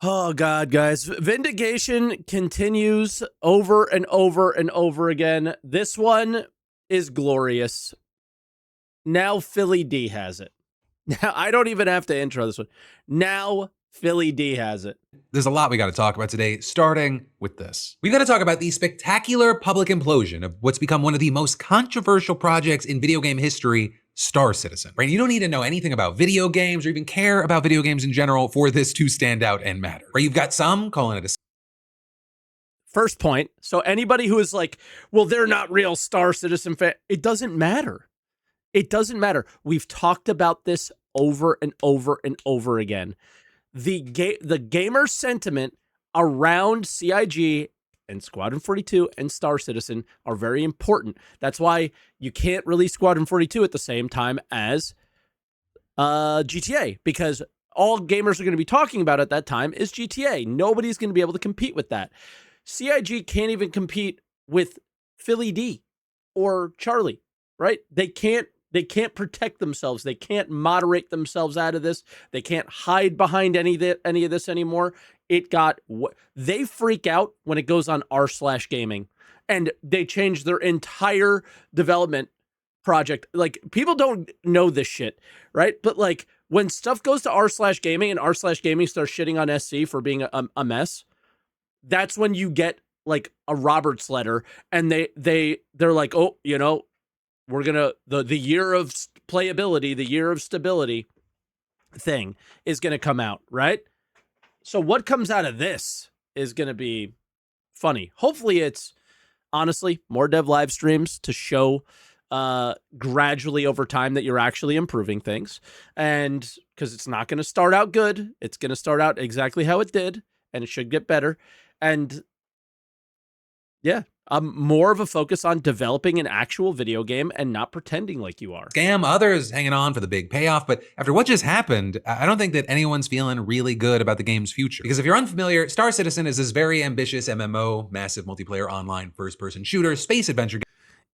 Oh, God, guys. Vindication continues over and over and over again. This one is glorious. Now Philly D has it. Now, I don't even have to intro this one. Now Philly D has it. There's a lot we got to talk about today, starting with this. We've got to talk about the spectacular public implosion of what's become one of the most controversial projects in video game history, Star Citizen. Right? You don't need to know anything about video games or even care about video games in general for this to stand out and matter. Right? You've got some calling it a First point. So anybody who is like, well, they're not real Star Citizen fan, it doesn't matter. It doesn't matter. We've talked about this over and over and over again. The gamer sentiment around CIG and Squadron 42 and Star Citizen are very important. That's why you can't release Squadron 42 at the same time as GTA, because all gamers are going to be talking about at that time is GTA. Nobody's going to be able to compete with that. CIG can't even compete with Philly D or Charlie, right? They can't protect themselves. They can't moderate themselves out of this. They can't hide behind any of this anymore. They freak out when it goes on r/gaming, and they change their entire development project. Like, people don't know this shit, right? But like, when stuff goes to r/gaming and r/gaming starts shitting on SC for being a mess, that's when you get like a Roberts letter, and they're like, oh, we're gonna the year of playability, the year of stability thing is gonna come out, right? So what comes out of this is gonna be funny. Hopefully it's honestly more dev live streams to show gradually over time that you're actually improving things, and because it's not gonna start out good, it's gonna start out exactly how it did, and it should get better. And yeah, more of a focus on developing an actual video game and not pretending like you are. scam, others hanging on for the big payoff. But after what just happened, I don't think that anyone's feeling really good about the game's future. Because if you're unfamiliar, Star Citizen is this very ambitious MMO, massive multiplayer online first-person shooter, space adventure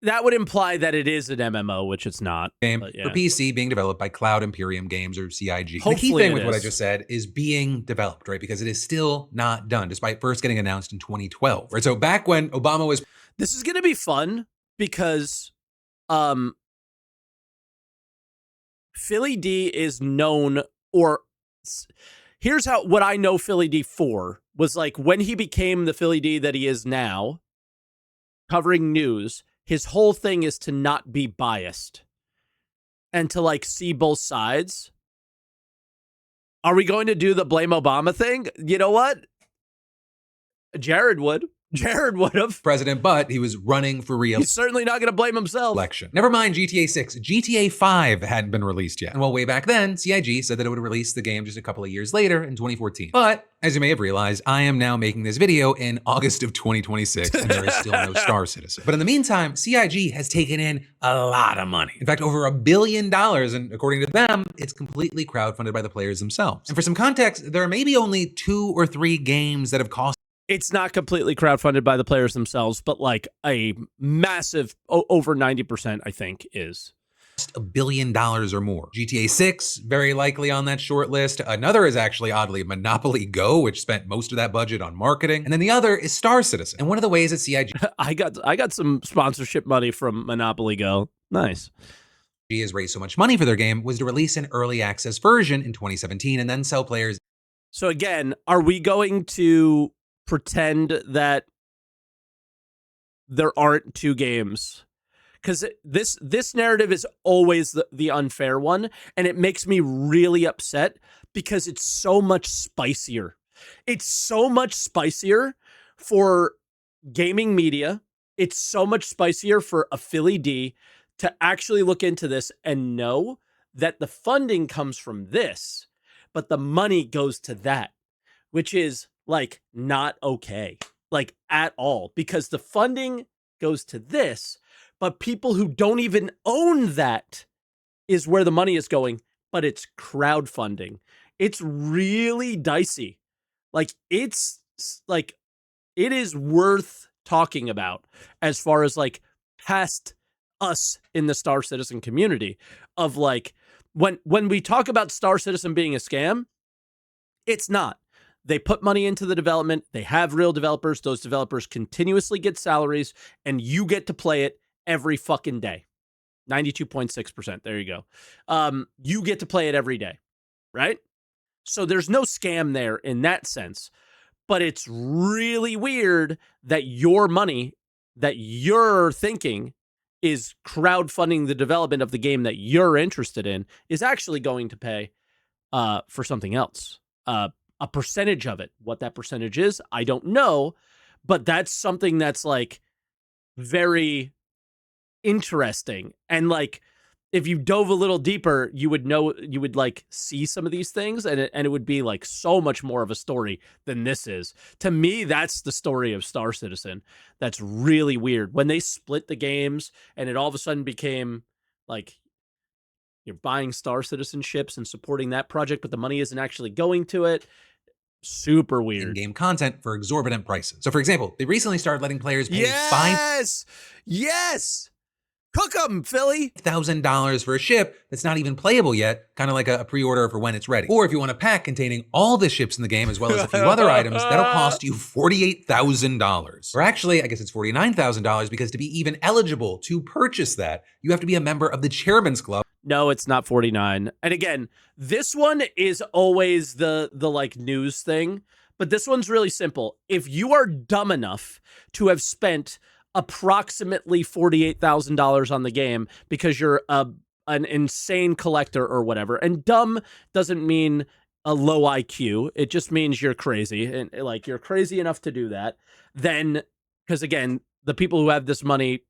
That would imply that it is an MMO, which it's not. game Yeah. for PC being developed by Cloud Imperium Games, or CIG. Hopefully the key thing it with what I is. just said is being developed, right? Because it is still not done, despite first getting announced in 2012. Right? So back when Obama was This is going to be fun because Philly D is known, or here's what I know Philly D for, was like when he became the Philly D that he is now, covering news, his whole thing is to not be biased and to like see both sides. Are we going to do the blame Obama thing? You know what? Jared would have. president, but he was running for He's certainly not going to blame himself. election. Never mind GTA 6, GTA 5 hadn't been released yet. And well, way back then, CIG said that it would release the game just a couple of years later in 2014. But as you may have realized, I am now making this video in August of 2026, and there is still no Star Citizen. But in the meantime, CIG has taken in a lot of money. In fact, over $1 billion, and according to them, it's completely crowdfunded by the players themselves. And for some context, there are maybe only 2 or 3 games that have cost It's not completely crowdfunded by the players themselves, but like a massive, over 90%, I think, is. $1 billion or more. GTA 6, very likely on that short list. Another is actually, oddly, Monopoly Go, which spent most of that budget on marketing. And then the other is Star Citizen. And one of the ways that CIG I got some sponsorship money from Monopoly Go. Nice. has raised so much money for their game was to release an early access version in 2017 and then sell players So again, are we going to pretend that there aren't 2 games? Because this narrative is always the unfair one, and it makes me really upset because it's so much spicier. It's so much spicier for gaming media. It's so much spicier for a Philly D to actually look into this and know that the funding comes from this, but the money goes to that, which is like not okay, like at all, because the funding goes to this, but people who don't even own that is where the money is going, but it's crowdfunding. It's really dicey. Like, it's like, it is worth talking about as far as like past us in the Star Citizen community of like, when we talk about Star Citizen being a scam, it's not. They put money into the development. They have real developers. Those developers continuously get salaries, and you get to play it every fucking day. 92.6%. There you go. You get to play it every day, right? So there's no scam there in that sense. But it's really weird that your money that you're thinking is crowdfunding the development of the game that you're interested in is actually going to pay for something else. A percentage of it. What that percentage is, I don't know. But that's something that's like very interesting. And like, if you dove a little deeper, you would know, you would like see some of these things, and it would be like so much more of a story than this is. To me, that's the story of Star Citizen. That's really weird. When they split the games and it all of a sudden became like you're buying Star Citizen ships and supporting that project, but the money isn't actually going to it. Super weird. In-game content for exorbitant prices. So for example, they recently started letting players pay Yes! Cook 'em, Philly. $5,000 for a ship that's not even playable yet, kind of like a pre-order for when it's ready. Or if you want a pack containing all the ships in the game as well as a few other items, that'll cost you $48,000. Or actually, I guess it's $49,000 because to be even eligible to purchase that, you have to be a member of the Chairman's Club. No, it's not 49. And again, this one is always the like news thing, but this one's really simple. If you are dumb enough to have spent approximately $48,000 on the game because you're an insane collector or whatever, and dumb doesn't mean a low IQ. It just means you're crazy, and like you're crazy enough to do that. Then, because again, the people who have this money,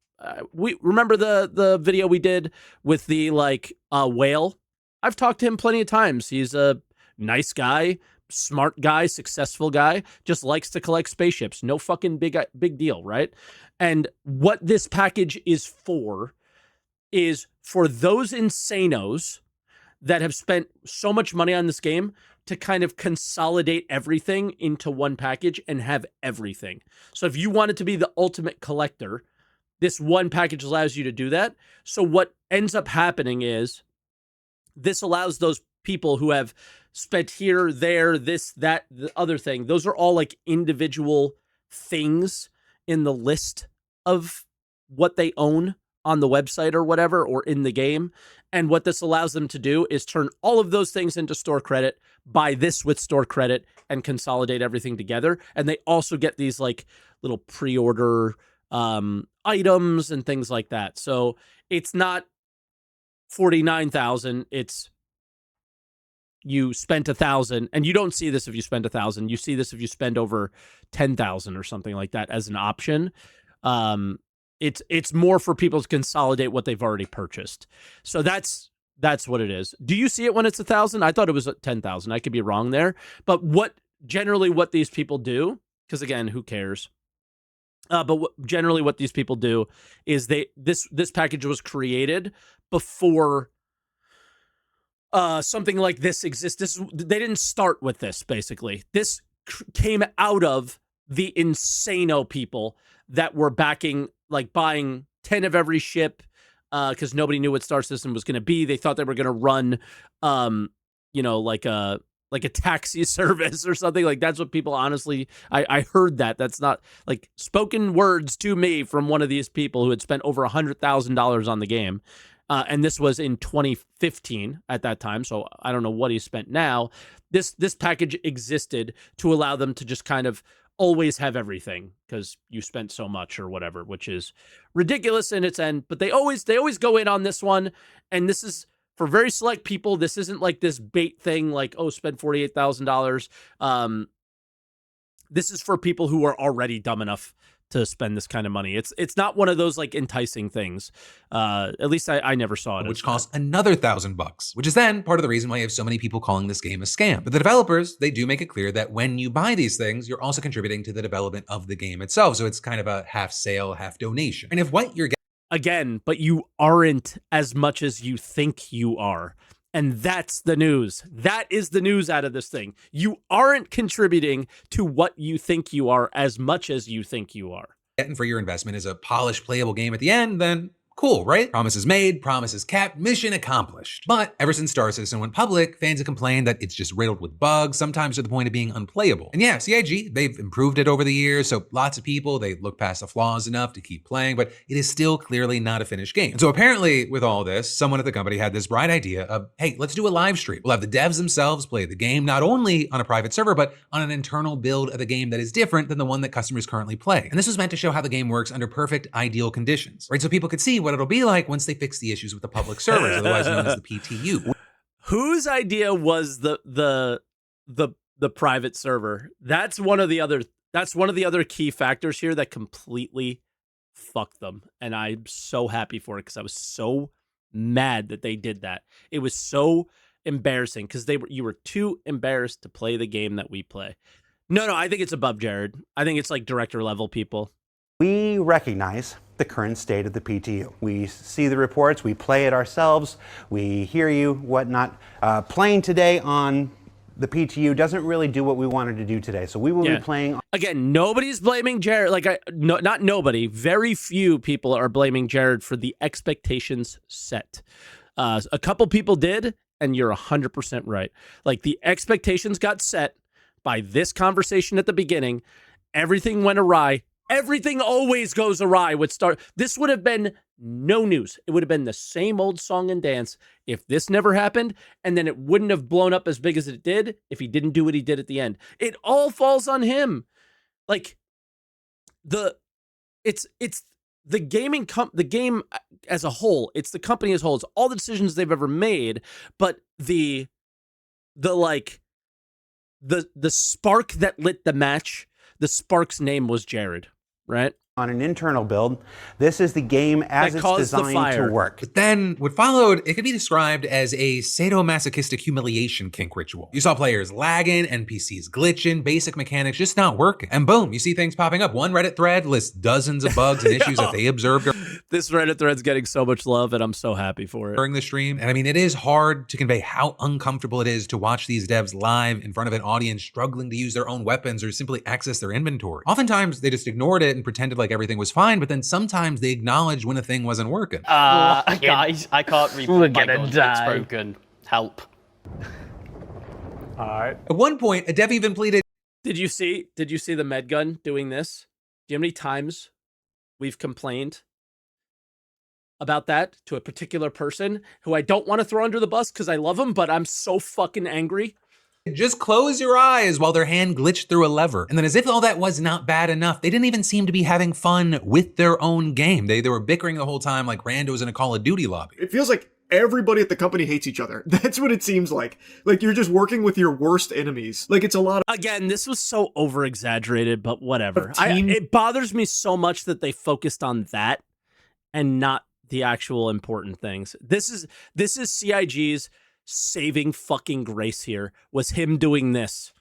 we remember the video we did with the like whale. I've talked to him plenty of times. He's a nice guy, smart guy, successful guy, just likes to collect spaceships. No fucking big deal, right? And what this package is for those insanos that have spent so much money on this game to kind of consolidate everything into one package and have everything. So if you wanted to be the ultimate collector, this one package allows you to do that. So what ends up happening is this allows those people who have spent here, there, this, that, the other thing. Those are all like individual things in the list of what they own on the website or whatever, or in the game. And what this allows them to do is turn all of those things into store credit, buy this with store credit, and consolidate everything together. And they also get these like little pre-order items and things like that. So it's not 49,000. It's you spent 1,000, and you don't see this if you spend 1,000. You see this if you spend over 10,000 or something like that as an option. It's more for people to consolidate what they've already purchased. So that's what it is. Do you see it when it's 1,000? I thought it was 10,000. I could be wrong there. But what these people do, because again, who cares? But generally what these people do is this package was created before something like this exists. They didn't start with this, basically. This came out of the insano people that were buying 10 of every ship because nobody knew what Star Citizen was going to be. They thought they were going to run, like a taxi service or something. Like that's what people honestly, I heard that. That's not like spoken words to me from one of these people who had spent over $100,000 on the game. And this was in 2015 at that time. So I don't know what he spent now. This package existed to allow them to just kind of always have everything because you spent so much or whatever, which is ridiculous in its end. But they always go in on this one. And this is for very select people. This isn't like this bait thing like, oh, spend $48,000. This is for people who are already dumb enough to spend this kind of money. It's not one of those like enticing things. At least I never saw it. Which costs another $1,000, which is then part of the reason why you have so many people calling this game a scam. But the developers, they do make it clear that when you buy these things, you're also contributing to the development of the game itself. So it's kind of a half sale, half donation. And if what you're again, but you aren't as much as you think you are. And that's the news. That is the news out of this thing. You aren't contributing to what you think you are as much as you think you are. Getting for your investment is a polished, playable game at the end, then Cool, right? Promises made, promises kept, mission accomplished. But ever since Star Citizen went public, fans have complained that it's just riddled with bugs, sometimes to the point of being unplayable. And yeah, CIG, they've improved it over the years, so lots of people, they look past the flaws enough to keep playing, but it is still clearly not a finished game. And so apparently, with all this, someone at the company had this bright idea of, hey, let's do a live stream. We'll have the devs themselves play the game, not only on a private server, but on an internal build of the game that is different than the one that customers currently play. And this was meant to show how the game works under perfect, ideal conditions, right? So people could see what it'll be like once they fix the issues with the public servers, otherwise known as the PTU. Whose idea was the private server? That's one of the other key factors here that completely fucked them. And I'm so happy for it because I was so mad that they did that. It was so embarrassing because you were too embarrassed to play the game that we play. No, I think it's above Jared. I think it's like director level people. We recognize the current state of the PTU. We see the reports, we play it ourselves, we hear you, whatnot. Playing today on the PTU doesn't really do what we wanted to do today. So we will be playing. Again, nobody's blaming Jared. Not nobody. Very few people are blaming Jared for the expectations set. A couple people did, and you're 100% right. Like, the expectations got set by this conversation at the beginning. Everything went awry. Everything always goes awry with This would have been no news. It would have been the same old song and dance if this never happened, and then it wouldn't have blown up as big as it did if he didn't do what he did at the end. It all falls on him. Like, it's the game as a whole. It's the company as a whole. It's all the decisions they've ever made, but the spark that lit the match, the spark's name was Jared. Right? On an internal build, this is the game as it's designed to work. But then what followed, it could be described as a sadomasochistic humiliation kink ritual. You saw players lagging, NPCs glitching, basic mechanics just not working. And boom, you see things popping up. One Reddit thread lists dozens of bugs and issues that they observed. This Reddit thread's getting so much love, and I'm so happy for it. During the stream. And I mean, it is hard to convey how uncomfortable it is to watch these devs live in front of an audience struggling to use their own weapons or simply access their inventory. Oftentimes, they just ignored it and pretended like everything was fine, but then sometimes they acknowledged when a thing wasn't working. Guys, I can't read. We're gonna die. It's broken. Help. All right. At one point, a dev even pleaded, Did you see the med gun doing this? Do you know how many times we've complained about that to a particular person who I don't want to throw under the bus because I love him, but I'm so fucking angry? just close your eyes while their hand glitched through a lever. And then as if all that was not bad enough, they didn't even seem to be having fun with their own game. They were bickering the whole time like randos in a Call of Duty lobby. It feels like everybody at the company hates each other. That's what it seems like. Like you're just working with your worst enemies. Like it's a lot of... Again, this was so over-exaggerated, but whatever. It bothers me so much that they focused on that and not the actual important things. This is CIG's saving fucking grace here, was him doing this.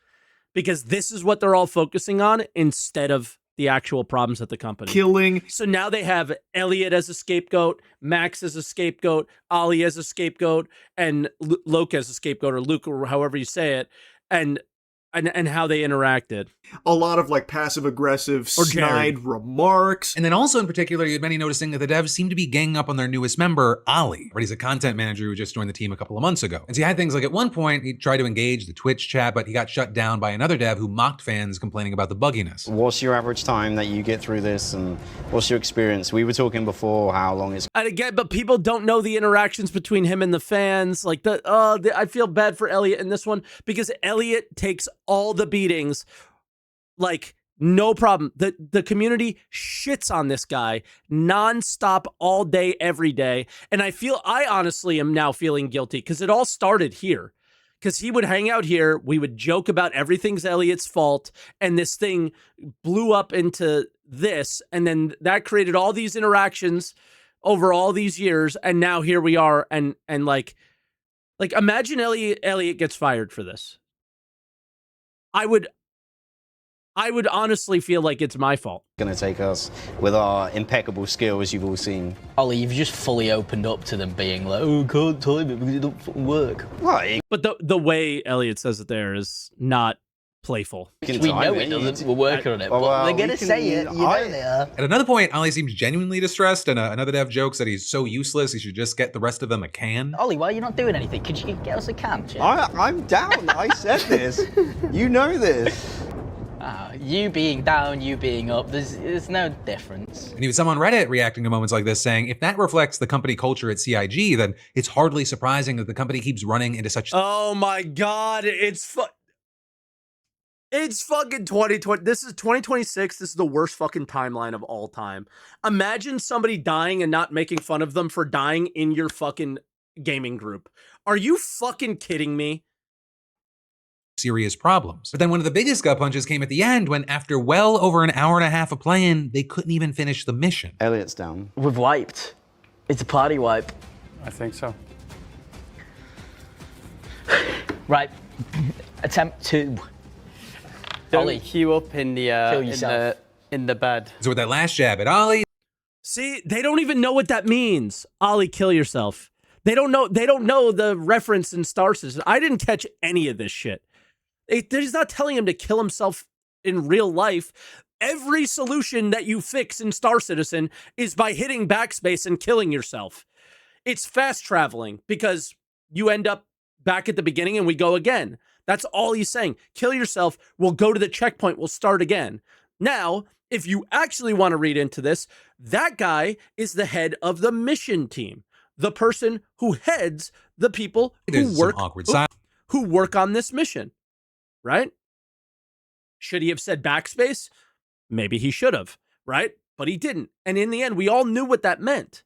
Because this is what they're all focusing on instead of the actual problems at the company. Killing. So now they have Elliot as a scapegoat, Max as a scapegoat, Ollie as a scapegoat, and Luke as a scapegoat, or Luke, or however you say it, and how they interacted. A lot of like passive-aggressive, snide remarks. And then also in particular, you had many noticing that the devs seem to be ganging up on their newest member, Ollie. Right, he's a content manager who just joined the team a couple of months ago. And so he had things like at one point, he tried to engage the Twitch chat, but he got shut down by another dev who mocked fans complaining about the bugginess. What's your average time that you get through this, and what's your experience? We were talking before how long it's... And again, but people don't know the interactions between him and the fans. Like, I feel bad for Elliot in this one, because Elliot takes all the beatings, like, no problem. The community shits on this guy nonstop all day, every day. And I honestly am now feeling guilty because it all started here. Because he would hang out here, we would joke about everything's Elliot's fault, and this thing blew up into this, and then that created all these interactions over all these years, and now here we are, and like imagine Elliot gets fired for this. I would honestly feel like it's my fault. Going to take us with our impeccable skills you've all seen. Ollie, you've just fully opened up to them being like, oh, can't time it because it don't fucking work. Right. But the way Elliot says it there is not playful. We know it doesn't. We're working on it. Well, But they're we going to can- say it. You know I- they are. At another point, Ollie seems genuinely distressed, and another dev jokes that he's so useless he should just get the rest of them a can. Ollie, why are you not doing anything? Could you get us a can? Jim? I'm down. I said this. You know this. You being down, you being up, there's no difference. And even someone on Reddit reacting to moments like this saying, if that reflects the company culture at CIG, then it's hardly surprising that the company keeps running into such Oh my God, it's fucking 2020. This is 2026. This is the worst fucking timeline of all time. Imagine somebody dying and not making fun of them for dying in your fucking gaming group. Are you fucking kidding me? serious problems. But then one of the biggest gut punches came at the end when, after well over an hour and a half of playing, they couldn't even finish the mission. Elliot's down. We've wiped. It's a party wipe. I think so. Right. Attempt 2. Don't Ollie, queue up in the kill yourself. in the bed. So with that last jab at Ollie, See, they don't even know what that means. Ollie, kill yourself. They don't know the reference in Star Citizen. I didn't catch any of this shit. They're just not telling him to kill himself in real life. Every solution that you fix in Star Citizen is by hitting backspace and killing yourself. It's fast traveling because you end up back at the beginning and we go again. That's all he's saying. Kill yourself. We'll go to the checkpoint. We'll start again. Now, if you actually want to read into this, that guy is the head of the mission team. The person who heads the people there's who some work awkward silence. who work on this mission, right? Should he have said backspace? Maybe he should have, right? But he didn't. And in the end, we all knew what that meant.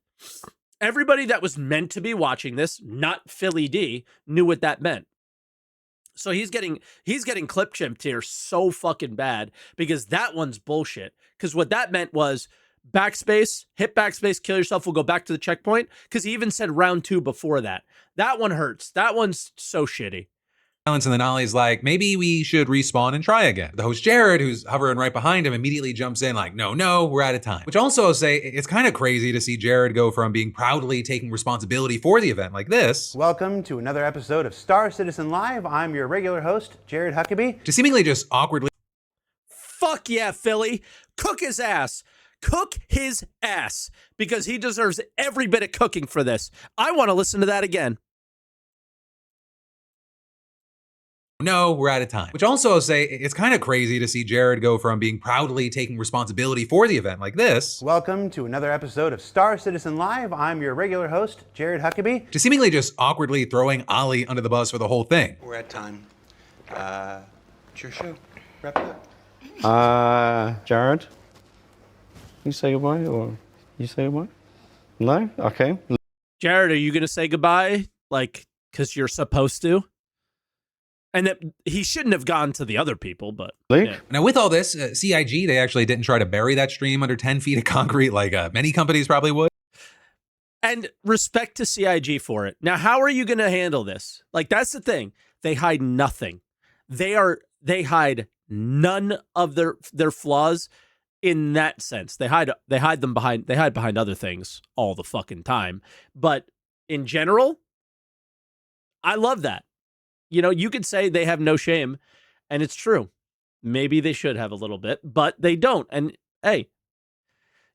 Everybody that was meant to be watching this, not Philly D, knew what that meant. So he's getting clip chimped here so fucking bad because that one's bullshit. Because what that meant was backspace, hit backspace, kill yourself, we'll go back to the checkpoint. Because he even said round 2 before that. That one hurts. That one's so shitty. And then Ollie's like, maybe we should respawn and try again. The host Jared, who's hovering right behind him, immediately jumps in like, no, we're out of time. Which also I'll say, it's kind of crazy to see Jared go from being proudly taking responsibility for the event like this Welcome to another episode of Star Citizen Live. I'm your regular host, Jared Huckabee. to seemingly just awkwardly Fuck yeah, Philly. Cook his ass. Cook his ass. Because he deserves every bit of cooking for this. I want to listen to that again. no, we're out of time. Which also I'll say, it's kind of crazy to see Jared go from being proudly taking responsibility for the event like this Welcome to another episode of Star Citizen Live. I'm your regular host, Jared Huckabee. to seemingly just awkwardly throwing Ollie under the bus for the whole thing. We're at time. It's your show. Wrap it up. Jared, you say goodbye or you say goodbye? No? Okay. Jared, are you going to say goodbye? Like, because you're supposed to? And that he shouldn't have gone to the other people, but Luke? yeah. Now with all this, CIG, they actually didn't try to bury that stream under 10 feet of concrete like many companies probably would. And respect to CIG for it. Now, how are you going to handle this? Like, that's the thing. They hide nothing. They hide none of their flaws in that sense. They hide behind other things all the fucking time. But in general, I love that. You know, you could say they have no shame, and it's true. Maybe they should have a little bit, but they don't. And hey,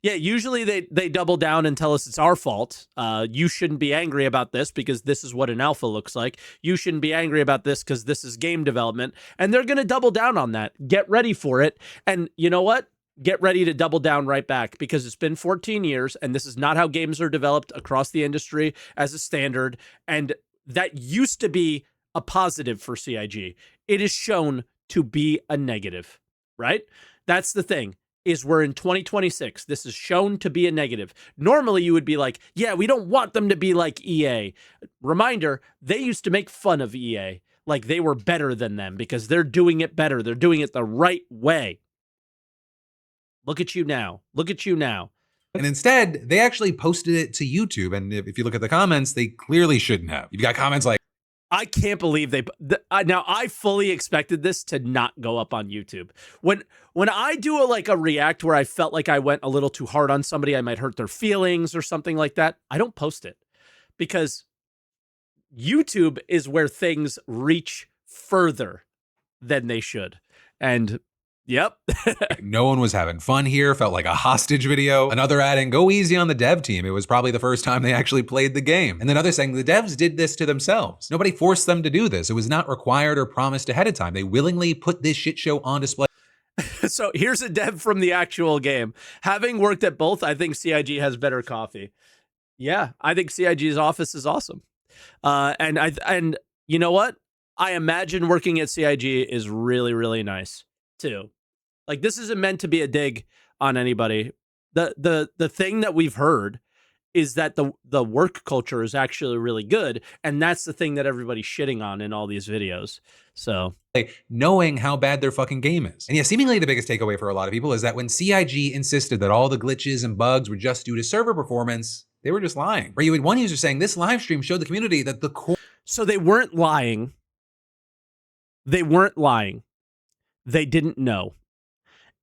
yeah, usually they double down and tell us it's our fault. You shouldn't be angry about this because this is what an alpha looks like. You shouldn't be angry about this because this is game development. And they're going to double down on that. Get ready for it. And you know what? Get ready to double down right back because it's been 14 years and this is not how games are developed across the industry as a standard. And that used to be a positive for CIG. It is shown to be a negative, right? That's the thing, is we're in 2026. This is shown to be a negative. Normally you would be like, yeah, we don't want them to be like EA. Reminder, they used to make fun of EA like they were better than them because they're doing it better. They're doing it the right way. Look at you now. Look at you now. And instead, they actually posted it to YouTube. And if you look at the comments, they clearly shouldn't have. You've got comments like, I can't believe now I fully expected this to not go up on YouTube. When I do a react where I felt like I went a little too hard on somebody, I might hurt their feelings or something like that, I don't post it because YouTube is where things reach further than they should. And yep. No one was having fun here. Felt like a hostage video. Another adding, go easy on the dev team. It was probably the first time they actually played the game. And then others saying the devs did this to themselves. Nobody forced them to do this. It was not required or promised ahead of time. They willingly put this shit show on display. So here's a dev from the actual game. Having worked at both, I think CIG has better coffee. Yeah, I think CIG's office is awesome. And you know what? I imagine working at CIG is really, really nice too. Like, this isn't meant to be a dig on anybody. The thing that we've heard is that the work culture is actually really good, and that's the thing that everybody's shitting on in all these videos. So knowing how bad their fucking game is. And yeah, seemingly the biggest takeaway for a lot of people is that when CIG insisted that all the glitches and bugs were just due to server performance, they were just lying. Or you had one user saying this live stream showed the community that the core. So they weren't lying. They weren't lying. They didn't know.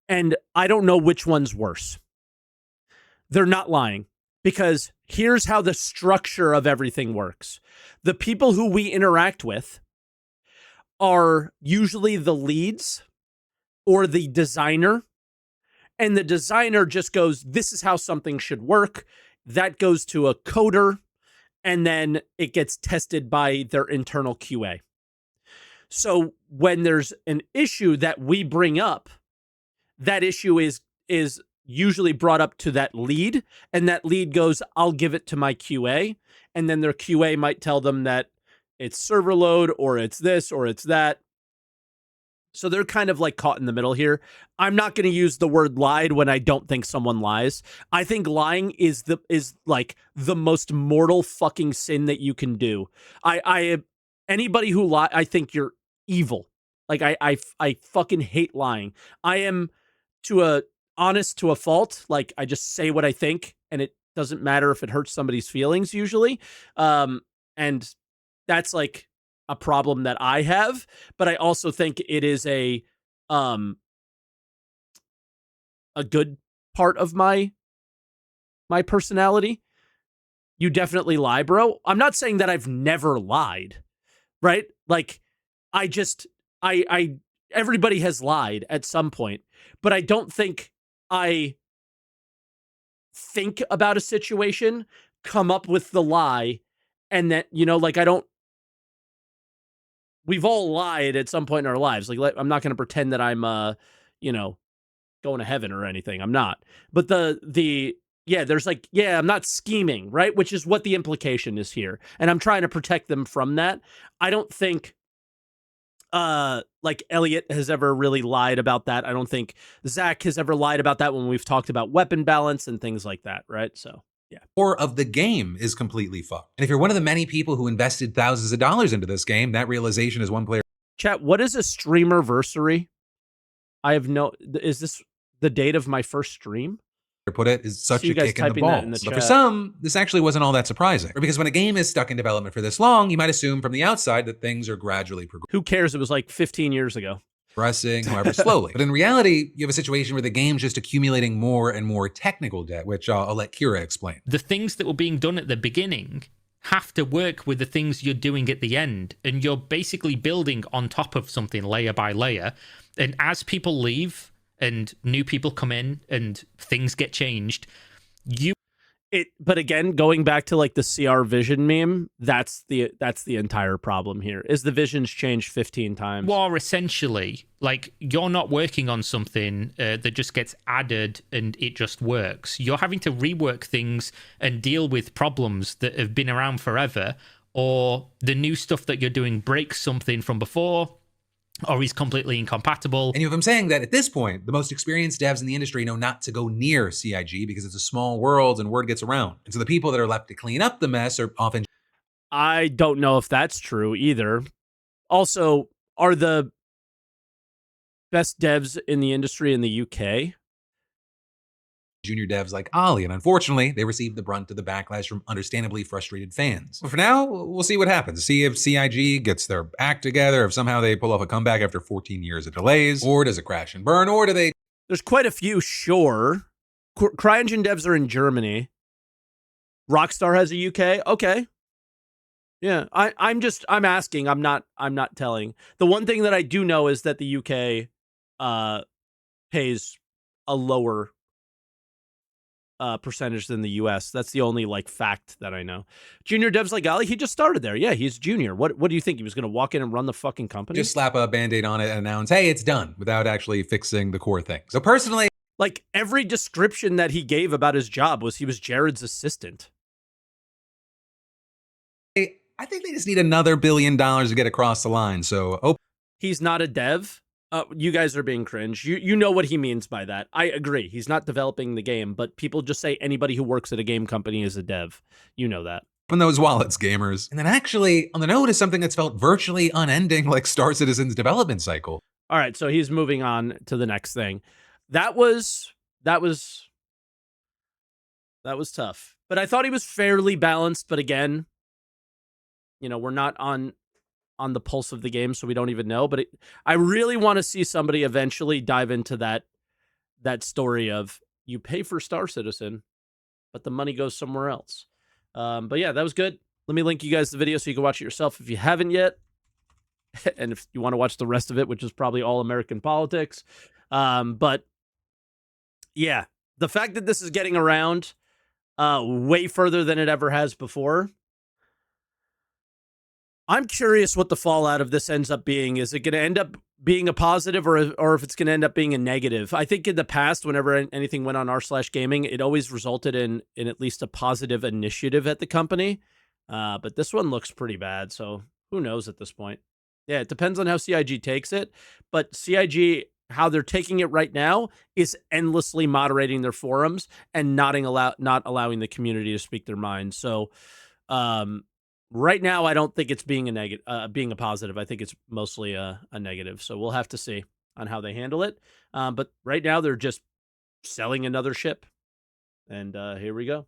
And I don't know which one's worse. They're not lying, because here's how the structure of everything works. The people who we interact with are usually the leads or the designer. And the designer just goes, this is how something should work. That goes to a coder, and then it gets tested by their internal QA. So when there's an issue that we bring up, that issue is usually brought up to that lead, and that lead goes, I'll give it to my QA. And then their QA might tell them that it's server load, or it's this, or it's that. So they're kind of like caught in the middle here. I'm not going to use the word lied when I don't think someone lies. I think lying is like the most mortal fucking sin that you can do. Anybody who lie, I think you're evil. Like I fucking hate lying. I am honest to a fault. Like, I just say what I think, and it doesn't matter if it hurts somebody's feelings usually. And that's like a problem that I have, but I also think it is a good part of my personality. You definitely lie, bro. I'm not saying that I've never lied, right? Like, everybody has lied at some point, but I don't think I think about a situation, come up with the lie, and then, like, we've all lied at some point in our lives. Like, I'm not going to pretend that I'm, going to heaven or anything. I'm not. But there's like, I'm not scheming, right? Which is what the implication is here. And I'm trying to protect them from that. I don't think, like, Elliot has ever really lied about that. I don't think Zach has ever lied about that when we've talked about weapon balance and things like that, right? So, yeah. Core of the game is completely fucked. And if you're one of the many people who invested thousands of dollars into this game, that realization is one player. Chat, what is a streamerversary? Is this the date of my first stream? Put it is such a kick in the that in balls. the But for chat. some, this actually wasn't all that surprising. Because when a game is stuck in development for this long, you might assume from the outside that things are gradually Who cares? It was like 15 years ago. progressing, however slowly. But in reality, you have a situation where the game's just accumulating more and more technical debt, which I'll let Kira explain. The things that were being done at the beginning have to work with the things you're doing at the end, and you're basically building on top of something layer by layer. And as people leave and new people come in and things get changed, But again, going back to like the CR Vision meme, that's the entire problem here. Is the visions changed 15 times? Or essentially, like, you're not working on something that just gets added and it just works. You're having to rework things and deal with problems that have been around forever, or the new stuff that you're doing breaks something from before, or is completely incompatible. And if I'm saying that at this point, the most experienced devs in the industry know not to go near CIG because it's a small world and word gets around. And so the people that are left to clean up the mess are often... I don't know if that's true either. Also, are the best devs in the industry in the UK? junior devs like Ollie, and unfortunately, they received the brunt of the backlash from understandably frustrated fans. But for now, we'll see what happens. See if CIG gets their act together, if somehow they pull off a comeback after 14 years of delays, or does it crash and burn, or do they... There's quite a few, sure. CryEngine devs are in Germany. Rockstar has a UK. Okay. Yeah, I'm asking. I'm not telling. The one thing that I do know is that the UK pays a lower percentage than the US. That's the only like fact that I know. Junior Devs like Golly, he just started there. Yeah, he's junior. What do you think? He was going to walk in and run the fucking company? Just slap a band-aid on it and announce, hey, it's done, without actually fixing the core thing. So personally, like every description that he gave about his job was he was Jared's assistant. I think they just need another $1 billion to get across the line. So He's not a dev. You guys are being cringe. You know what he means by that. I agree. He's not developing the game, but people just say anybody who works at a game company is a dev. You know that. open those wallets, gamers. And then actually, on the note is something that's felt virtually unending, like Star Citizen's development cycle. All right, so he's moving on to the next thing. That was tough. But I thought he was fairly balanced, but again, you know, we're not on the pulse of the game, so we don't even know. But I really want to see somebody eventually dive into that story of you pay for Star Citizen, but the money goes somewhere else. But yeah, that was good. Let me link you guys the video so you can watch it yourself if you haven't yet. And if you want to watch the rest of it, which is probably all American politics. But yeah, the fact that this is getting around way further than it ever has before, I'm curious what the fallout of this ends up being. Is it going to end up being a positive or if it's going to end up being a negative? I think in the past, whenever anything went on r/gaming, it always resulted in at least a positive initiative at the company. But this one looks pretty bad. So who knows at this point? Yeah, it depends on how CIG takes it. But CIG, how they're taking it right now, is endlessly moderating their forums and not allowing the community to speak their mind. So, right now, I don't think it's being a positive. I think it's mostly a negative. So we'll have to see on how they handle it. But right now, they're just selling another ship. And here we go.